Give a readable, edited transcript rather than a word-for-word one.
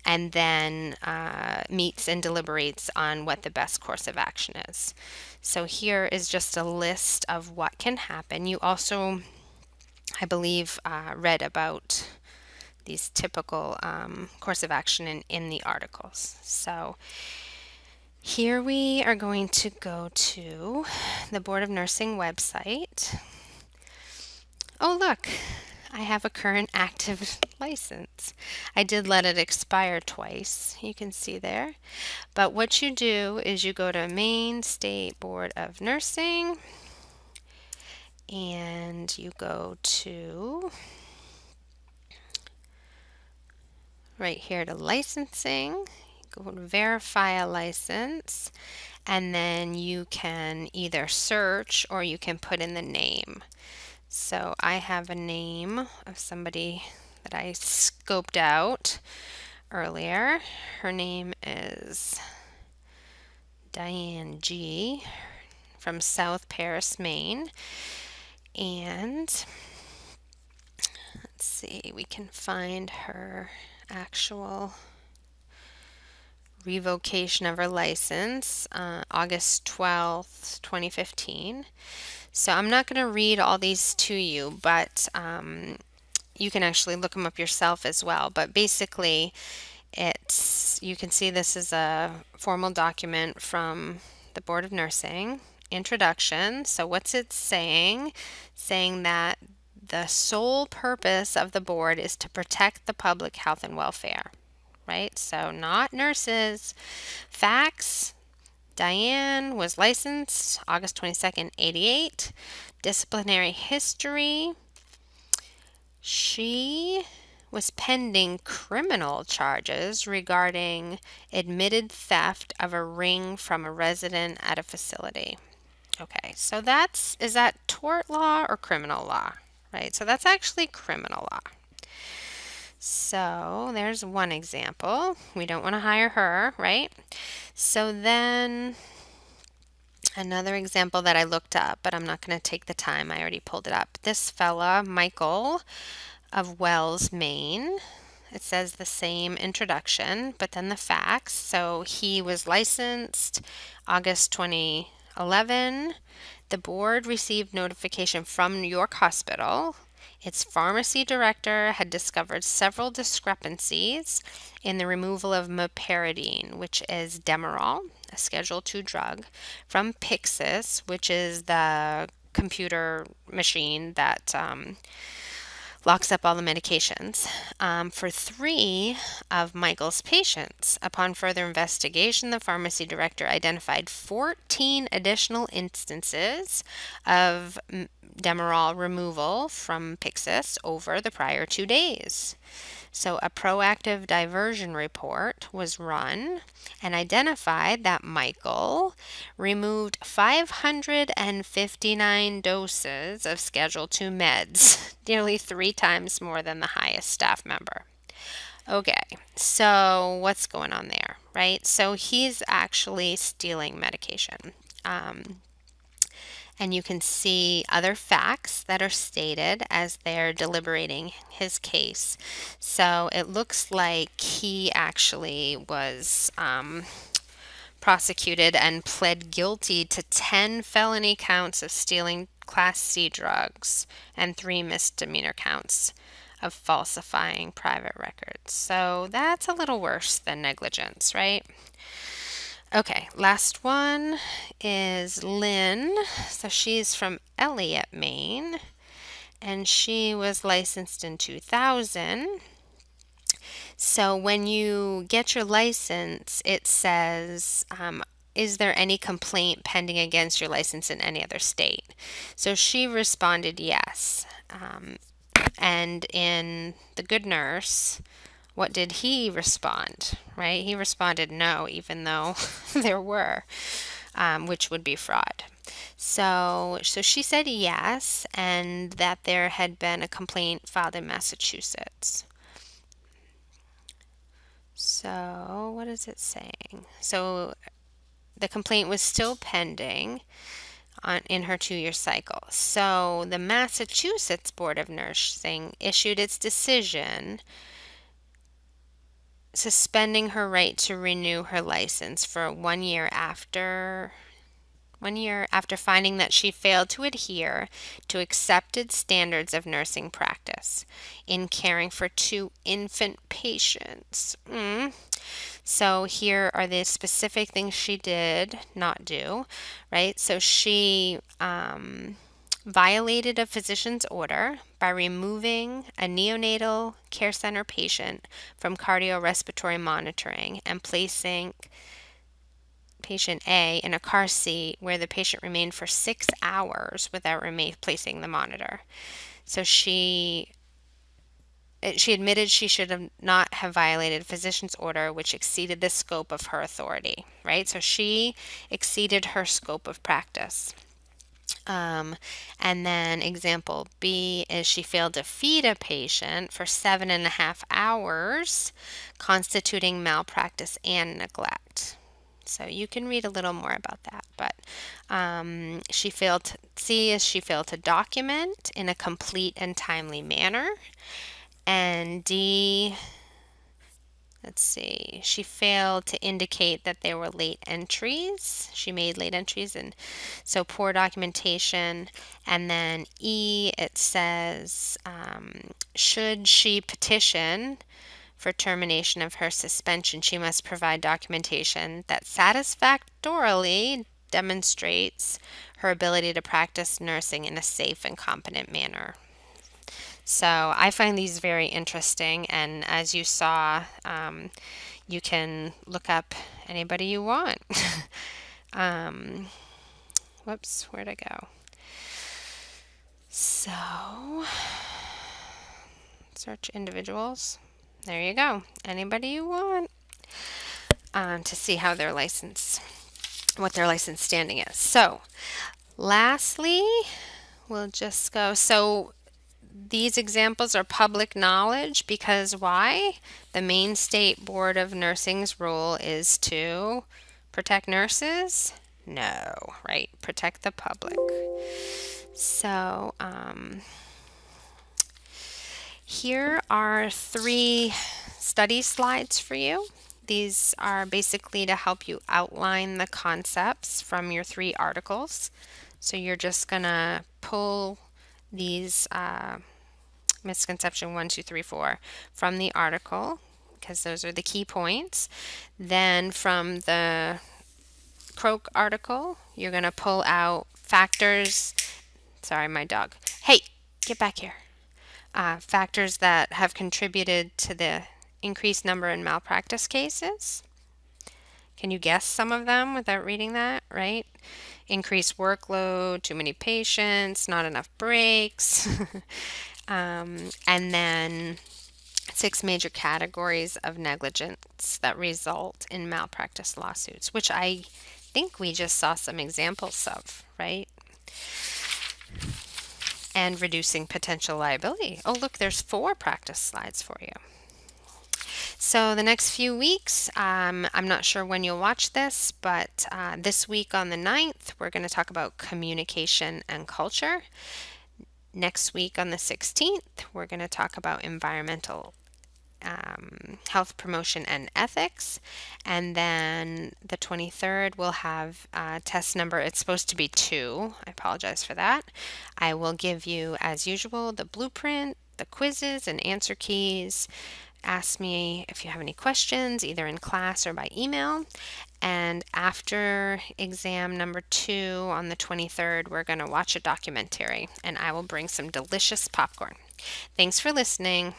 and then meets and deliberates on what the best course of action is. So here is just a list of what can happen. You also, I believe, read about these typical course of action in the articles. So here we are going to go to the Board of Nursing website. Oh, look, I have a current active license. I did let it expire twice, you can see there. But what you do is you go to Maine State Board of Nursing and you go to right here to licensing, go to verify a license, and then you can either search or you can put in the name. So I have a name of somebody that I scoped out earlier. Her name is Diane G. from South Paris, Maine. And let's see, we can find her actual revocation of her license, August 12th, 2015. So I'm not going to read all these to you, but you can actually look them up yourself as well. But basically, you can see this is a formal document from the Board of Nursing. Introduction. So what's it saying? Saying that the sole purpose of the board is to protect the public health and welfare, right? So not nurses. Facts. Diane was licensed August 22nd, 88. Disciplinary history. She was pending criminal charges regarding admitted theft of a ring from a resident at a facility. Okay, so is that tort law or criminal law, right? So that's actually criminal law. So there's one example. We don't want to hire her, right? So then another example that I looked up, but I'm not going to take the time. I already pulled it up. This fella, Michael of Wells, Maine. It says the same introduction, but then the facts. So he was licensed August 2011. The board received notification from New York Hospital. Its pharmacy director had discovered several discrepancies in the removal of meperidine, which is Demerol, a Schedule II drug, from Pyxis, which is the computer machine that locks up all the medications, for 3 of Michael's patients. Upon further investigation, the pharmacy director identified 14 additional instances of Demerol removal from Pyxis over the prior 2 days. So a proactive diversion report was run and identified that Michael removed 559 doses of Schedule II meds, nearly 3 times more than the highest staff member. Okay, so what's going on there, right? So he's actually stealing medication. And you can see other facts that are stated as they're deliberating his case. So it looks like he actually was prosecuted and pled guilty to 10 felony counts of stealing Class C drugs and 3 misdemeanor counts of falsifying private records. So that's a little worse than negligence, right? Okay, last one is Lynn. So she's from Elliott, Maine, and she was licensed in 2000. So when you get your license, it says, is there any complaint pending against your license in any other state? So she responded yes. And in The Good Nurse, what did he respond, right? He responded no, even though there were, which would be fraud. So she said yes, and that there had been a complaint filed in Massachusetts. So what is it saying? So the complaint was still pending in her 2-year cycle. So the Massachusetts Board of Nursing issued its decision suspending her right to renew her license for 1 year after finding that she failed to adhere to accepted standards of nursing practice in caring for 2 infant patients. So here are the specific things she did not do, right? So she violated a physician's order by removing a neonatal care center patient from cardiorespiratory monitoring and placing patient A in a car seat where the patient remained for 6 hours without replacing the monitor. So she admitted she should have not have violated a physician's order which exceeded the scope of her authority, right? So she exceeded her scope of practice. And then example B is she failed to feed a patient for 7.5 hours, constituting malpractice and neglect. So you can read a little more about that, but C is she failed to document in a complete and timely manner. And D, let's see, she failed to indicate that there were late entries. She made late entries, and so poor documentation. And then E, it says, should she petition for termination of her suspension, she must provide documentation that satisfactorily demonstrates her ability to practice nursing in a safe and competent manner. So I find these very interesting, and as you saw, you can look up anybody you want. Whoops, where'd I go? So, search individuals. There you go. Anybody you want to see how their what their license standing is. So, lastly, we'll just go. So, these examples are public knowledge because why? The Maine State Board of Nursing's role is to protect nurses? No, right? Protect the public. So, here are 3 study slides for you. These are basically to help you outline the concepts from your 3 articles. So you're just going to pull these misconception 1, 2, 3, 4 from the article because those are the key points. Then from the Croak article, you're going to pull out factors. Sorry, my dog. Hey, get back here. Factors that have contributed to the increased number in malpractice cases. Can you guess some of them without reading that, right? Increased workload, too many patients, not enough breaks. And then 6 major categories of negligence that result in malpractice lawsuits, which I think we just saw some examples of, right? And reducing potential liability. Oh, look, there's 4 practice slides for you. So the next few weeks, I'm not sure when you'll watch this, but this week on the 9th, we're going to talk about communication and culture. Next week on the 16th, we're going to talk about environmental health promotion and ethics. And then the 23rd, we'll have test number, it's supposed to be 2. I apologize for that. I will give you, as usual, the blueprint, the quizzes and answer keys. Ask me if you have any questions, either in class or by email. And after exam number 2 on the 23rd, we're going to watch a documentary, and I will bring some delicious popcorn. Thanks for listening.